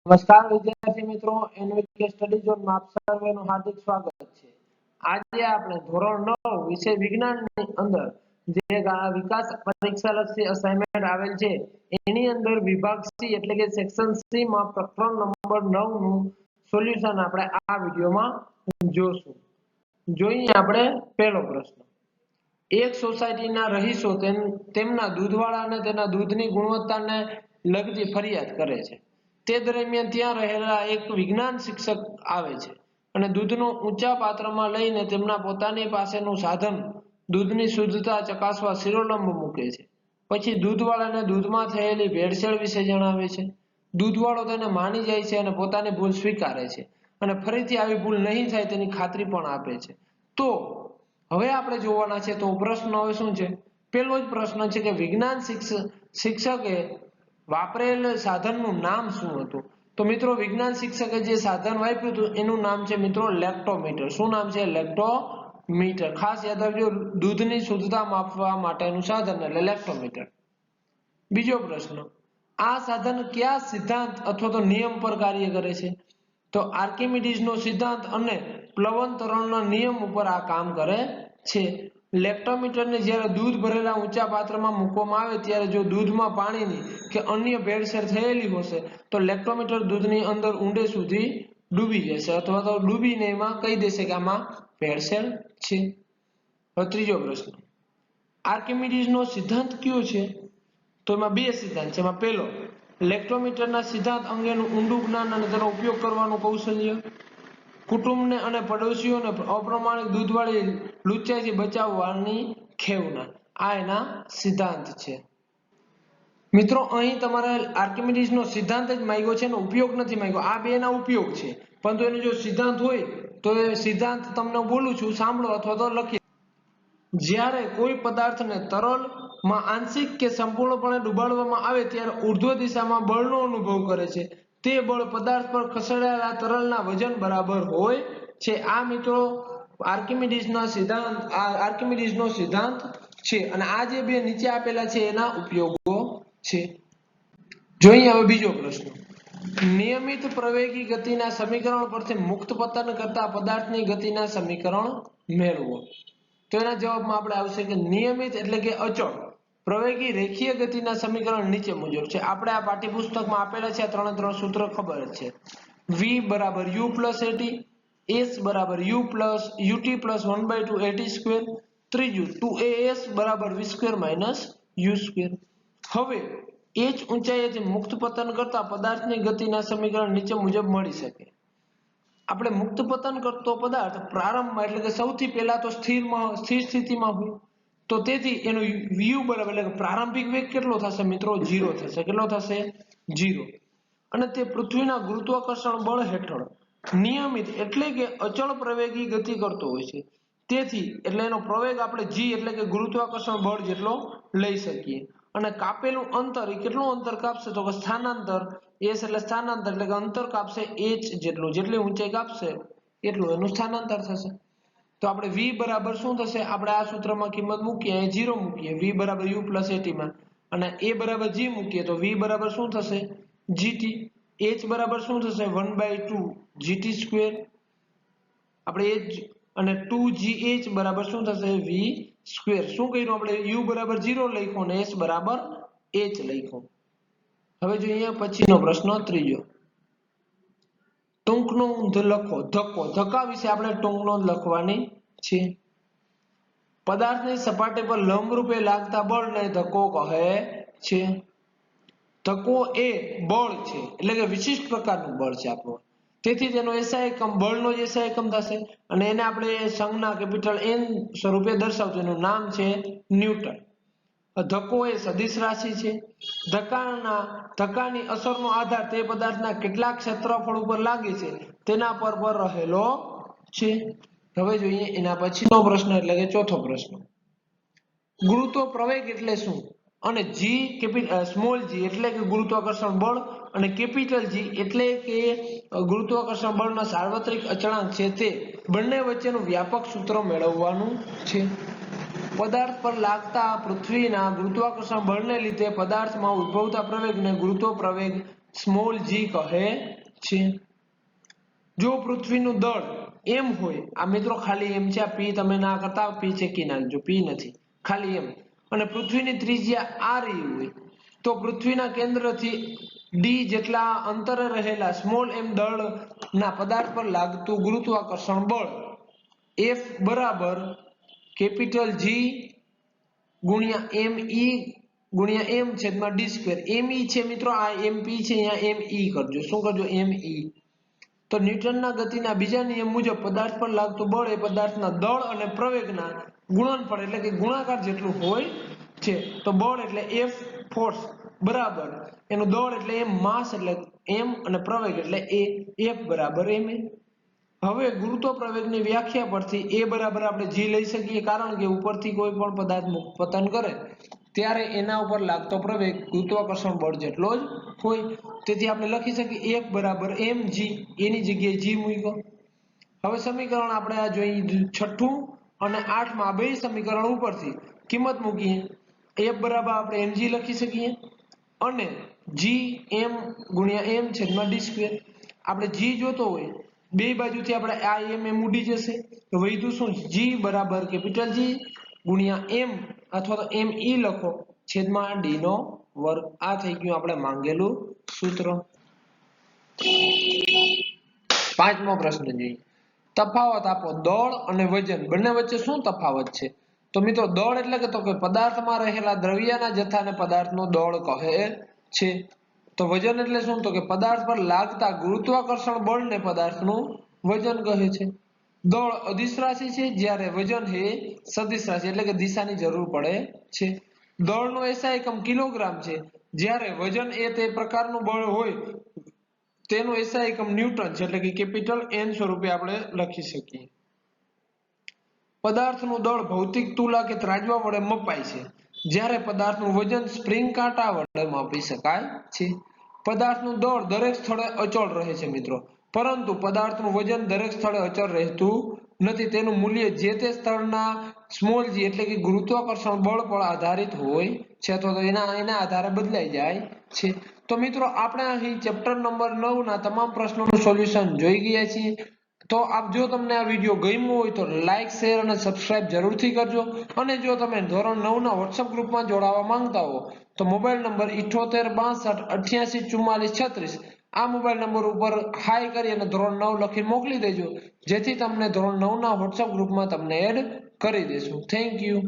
નમસ્કાર વિદ્યાર્થી મિત્રો, એનવીકે સ્ટડી ઝોનમાં આપ સર્વેનું હાર્દિક સ્વાગત છે। આજે આપણે ધોરણ 9 વિષય વિજ્ઞાનની અંદર જે વિકાસ પરીક્ષા લક્ષી અસાઇનમેન્ટ આવેલ છે એની અંદર વિભાગ સી એટલે કે સેક્શન સી માં પ્રકરણ નંબર 9 નું સોલ્યુશન આપણે આ વિડિયોમાં જોશું। જોઈએ આપણે પહેલો પ્રશ્ન। એક સોસાયટીના રહીશો તેમના દૂધવાળા અને તેના દૂધની ગુણવત્તાને લગતી ફરિયાદ કરે છે। તે દરમિયાન ત્યાં રહેલા એક વિજ્ઞાન શિક્ષક આવે છે અને દૂધનો ઊંચા પાત્રમાં લઈને તેમના પોતાની પાસેનું સાધન દૂધની શુદ્ધતા ચકાસવા શિરોલંબ મૂકે છે। પછી દૂધવાળાને દૂધમાં થયેલી ભેળસેળ વિશે જણાવે છે। દૂધવાળો તેને માની જાય છે અને પોતાની ભૂલ સ્વીકારે છે અને ફરીથી આવી ભૂલ નહીં થાય તેની ખાતરી પણ આપે છે। તો હવે આપણે જોવાના છે તો પ્રશ્ન હવે શું છે? પહેલો જ પ્રશ્ન છે કે વિજ્ઞાન શિક્ષકે વાપરેલ સાધનનું નામ શું હતું? તો મિત્રો વિજ્ઞાન શિક્ષકે જે સાધન વાપર્યું હતું એનું નામ છે મિત્રો લેક્ટોમીટર। શું નામ છે? લેક્ટોમીટર। ખાસ યાદ રાખજો, દૂધની શુદ્ધતા માપવા માટેનું સાધન એટલે લેક્ટોમીટર। બીજો પ્રશ્ન, આ સાધન કયા સિદ્ધાંત અથવા તો નિયમ પર કાર્ય કરે છે? તો આર્કિમિડીઝનો સિદ્ધાંત અને પ્લવન ત્વરણના નિયમ ઉપર આ કામ કરે છે। લેક્ટોમીટરને જ્યારે દૂધ ભરેલા ઊંચા પાત્રમાં મૂકવામાં આવે ત્યારે જો દૂધમાં પાણીની કે અન્ય ભેળસેળ થયેલી હશે તો લેક્ટોમીટર દૂધની અંદર ઊંડે સુધી ડૂબી જશે અથવા તો ડૂબીને એમાં કહી દેશે કે આમાં ભેળસેળ છે। હવે ત્રીજો પ્રશ્ન, આર્કિમિડીઝનો સિદ્ધાંત કયો છે? તો એમાં બે સિદ્ધાંત છે। એમાં પહેલો, લેક્ટોમીટરના સિદ્ધાંત અંગેનું ઊંડું જ્ઞાન અને તેનો ઉપયોગ કરવાનું કૌશલ્ય, કુટુંબને અને પડોશીઓને અપ્રમાણિક દૂધવાળી લુચ્ચાઈથી બચાવવાની ખેવના, આ એના સિદ્ધાંત છે। મિત્રો અહીં તમારે આર્કિમિડીઝનો સિદ્ધાંત જ માંગ્યો છે, એનો ઉપયોગ નથી માંગ્યો। આ બેના ઉપયોગ છે, પરંતુ એનો જો સિદ્ધાંત હોય તો એ સિદ્ધાંત તમને બોલું છું, સાંભળો અથવા તો લખી। જ્યારે કોઈ પદાર્થને તરલમાં આંશિક કે સંપૂર્ણપણે ડુબાડવામાં આવે ત્યારે ઉર્ધ્વ દિશામાં બળનો અનુભવ કરે છે। તે બળ પદાર્થ પર ખસેડાયેલા તરલના વજન બરાબર હોય છે। આ મિત્રો આર્કિમિડીઝનો સિદ્ધાંત છે અને આ જે બે નીચે આપેલા છે એના ઉપયોગો છે। જોઈએ હવે બીજો પ્રશ્ન, નિયમિત પ્રવેગી ગતિના સમીકરણ પરથી મુક્ત પતન કરતા પદાર્થની ગતિના સમીકરણ મેળવો। તો એના જવાબમાં આપણે આવશે કે નિયમિત એટલે કે અચળ પ્રવેગી રેખીય ગતિના સમીકરણ નીચે મુજબ છે। આપણે આ પાઠ્યપુસ્તકમાં આપેલા છે, આ ત્રણ સૂત્ર ખબર જ છે। v બરાબર u પ્લસ at, s બરાબર u plus ut plus 1/2 at square, ત્રીજું 2as બરાબર v square minus u square. હવે h ઊંચાઈએથી મુક્ત પતન કરતા પદાર્થની ગતિના સમીકરણ નીચે મુજબ મળી શકે। આપણે મુક્ત પતન કરતો પદાર્થ પ્રારંભમાં એટલે કે સૌથી પહેલા તો સ્થિર સ્થિતિમાં હોય, તો તેથી એનો u બરાબર એટલે કે પ્રારંભિક વેગ કેટલો થશે મિત્રો? 0 થશે। કેટલો થશે? 0। અને તે પૃથ્વીના ગુરુત્વાકર્ષણ બળ હેઠળ નિયમિત એટલે કે અચળ પ્રવેગી ગતિ કરતો હોય છે। તેથી એટલે એનો પ્રવેગ આપણે g એટલે કે ગુરુત્વાકર્ષણ બળ જેટલો લઈ શકીએ। અને કાપેલું અંતર એ કેટલું અંતર કાપશે? તો કે સ્થાનાંતર, s એટલે સ્થાનાંતર એટલે કે અંતર કાપશે h જેટલું, જેટલી ઊંચાઈ કાપશે એટલું એનું સ્થાનાંતર થશે। તો આપણે v બરાબર શું થશે? આપણે આ સૂત્રમાં કિંમત મૂકીએ, અહીં 0 મૂકીએ, v બરાબર u પ્લસ at માં, અને a બરાબર g મૂકીએ તો v બરાબર શું થશે? gt। h બરાબર શું થશે? 1/2 gt સ્ક્વેર, આપણે h અને 2gh બરાબર શું થશે? v square. શું કર્યું આપણે? u બરાબર 0 લખ્યું અને s બરાબર h લખ્યું। હવે જોઈએ પછીનો પ્રશ્ન ત્રીજો, ટૂંક નોંધ લખો। ધક્કા વિશે આપણે ટૂંક નોંધ લખવાની છે। પદાર્થની સપાટી પર લંબરૂપે લાગતા બળને ધક્કો કહે છે। ધક્કો એ બળ છે એટલે કે વિશિષ્ટ પ્રકારનું બળ છે આપણું, તેથી તેનો SI એકમ બળનો જ SI એકમ થશે અને એને આપણે સંજ્ઞા કેપિટલ N સ્વરૂપે દર્શાવતું, એનું નામ છે ન્યૂટન। ધક્કો એ સદિશ રાશિ છે। ધક્કાની અસરનો આધાર તે પદાર્થના કેટલા ક્ષેત્રફળ ઉપર લાગે છે તેના પર રહેલો છે। હવે જોઈએ એના પછીનો પ્રશ્ન એટલે કે ચોથો પ્રશ્ન, ગુરુત્વ પ્રવેગ એટલે શું? અને સ્મોલ g એટલે કે ગુરુત્વાકર્ષણ બળ અને કેપિટલ G એટલે કે ગુરુત્વાકર્ષણ બળનો સાર્વત્રિક અચળાંક છે, તે બંને વચ્ચેનું વ્યાપક સૂત્ર મેળવવાનું છે। પદાર્થ પર લાગતા પૃથ્વીના ગુરુત્વાકર્ષણ બળને લીધે પદાર્થમાં ઉદ્ભવતા પ્રવેગને ગુરુત્વ પ્રવેગ સ્મોલ જી કહે છે। જો પૃથ્વીનું દળ m હોય, આ મિત્રો ખાલી m છે, આ p તમે ના કરતા p ચેકી નાખજો, p નથી, ખાલી m, અને પૃથ્વીની ત્રિજ્યા r હોય, તો પૃથ્વીના કેન્દ્રથી d જેટલા અંતરે રહેલા સ્મોલ m દળના પદાર્થ પર લાગતું ગુરુત્વાકર્ષણ બળ F બરાબર કેપિટલ G ગુણ્યા me ગુણ્યા m છેદમાં d સ્ક્વેર। me છે મિત્રો, આ mp છે, અહીંયા me કરજો, શું કરજો, me। તો ન્યૂટનના ગતિના બીજા નિયમ મુજબ પદાર્થ પર લાગતું બળ એ પદાર્થના દળ અને પ્રવેગના ગુણનફળ એટલે કે ગુણાકાર જેટલું હોય છે। તો બળ એટલે F ફોર્સ બરાબર એનું દળ એટલે m, માસ એટલે m, અને પ્રવેગ એટલે a, F બરાબર ma। હવે ગુરુત્વ પ્રવેગની વ્યાખ્યા પરથી a બરાબર આપણે g લઈ શકીએ, કારણ કે ઉપરથી કોઈ પણ પદાર્થ પતન કરે ત્યારે એના ઉપર લાગતો પ્રવેગ ગુરુત્વાકર્ષણ બળ જેટલો જ હોય, તેથી આપણે લખી શકીએ F બરાબર mg, એની જગ્યાએ g મૂક્યો। હવે સમીકરણ આપણે આ જોઈ 6 અને 8 માં બે સમીકરણ ઉપરથી કિંમત મૂકીએ, F બરાબર આપણે mg લખી શકીએ અને g m ગુણ્યા m છેદમાં d સ્ક્વેર। આપણે g જોતો હોય, બે બાજુથી આપણે આ m ઉડી જશે, તો વધ્યું શું, g બરાબર કેપિટલ G ગુણ્યા m અથવા તો me લખો છેદમાં d નો વર્ગ। આ થઈ ગયું આપણે માંગેલું સૂત્ર। પાંચમો પ્રશ્ન જોઈએ, તફાવત આપો, દળ અને વજન બંને વચ્ચે શું તફાવત છે? તો મિત્રો દળ એટલે કે તો કે પદાર્થમાં રહેલા દ્રવ્યના જથ્થાને પદાર્થનો દળ કહે છે। તો વજન એટલે શું, તો કે પદાર્થ પર લાગતા ગુરુત્વાકર્ષણ બળને પદાર્થનું વજન કહે છે। દળ અદિશ રાશિ છે, જ્યારે વજન એ સદિશ રાશિ એટલે કે દિશાની જરૂર પડે છે। દળનો SI એકમ કિલોગ્રામ છે, જ્યારે વજન એ તે પ્રકારનું બળ હોય તેનો SI એકમ ન્યૂટન છે, એટલે કે કેપિટલ N સ્વરૂપે આપણે લખી શકીએ। પદાર્થનું દળ ભૌતિક તુલા કે ત્રાજવા વડે મપાય છે, જ્યારે પદાર્થનું વજન સ્પ્રિંગ કાંટા વડે માપી શકાય છે। પદાર્થનું દળ દરેક સ્થળે અચળ રહે છે મિત્રો, પરંતુ પદાર્થનું વજન દરેક સ્થળે અચળ રહેતું નથી, તેનું મૂલ્ય જે તે સ્થળના સ્મોલ g એટલે કે ગુરુત્વાકર્ષણ બળ પર આધારિત હોય છે, અથવા તો એના આધારે બદલાઈ જાય છે। તો મિત્રો આપણે અહીં ચેપ્ટર નંબર 9 ના તમામ પ્રશ્નોનું સોલ્યુશન જોઈ ગયા છીએ। તો આપ જો તમને આ વિડીયો ગમ્યો હોય તો લાઈક, શેર અને સબસ્ક્રાઇબ જરૂરથી કરજો, અને જો તમે ધોરણ 9 ના WhatsApp ગ્રુપમાં જોડાવા માંગતા હો તો મોબાઈલ નંબર 7862884436 આ મોબાઈલ નંબર ઉપર હાઈ કરી અને ધોરણ 9 લખી મોકલી દેજો, જેથી તમને ધોરણ 9 ના WhatsApp ગ્રુપમાં તમને એડ કરી દેશું। Thank you.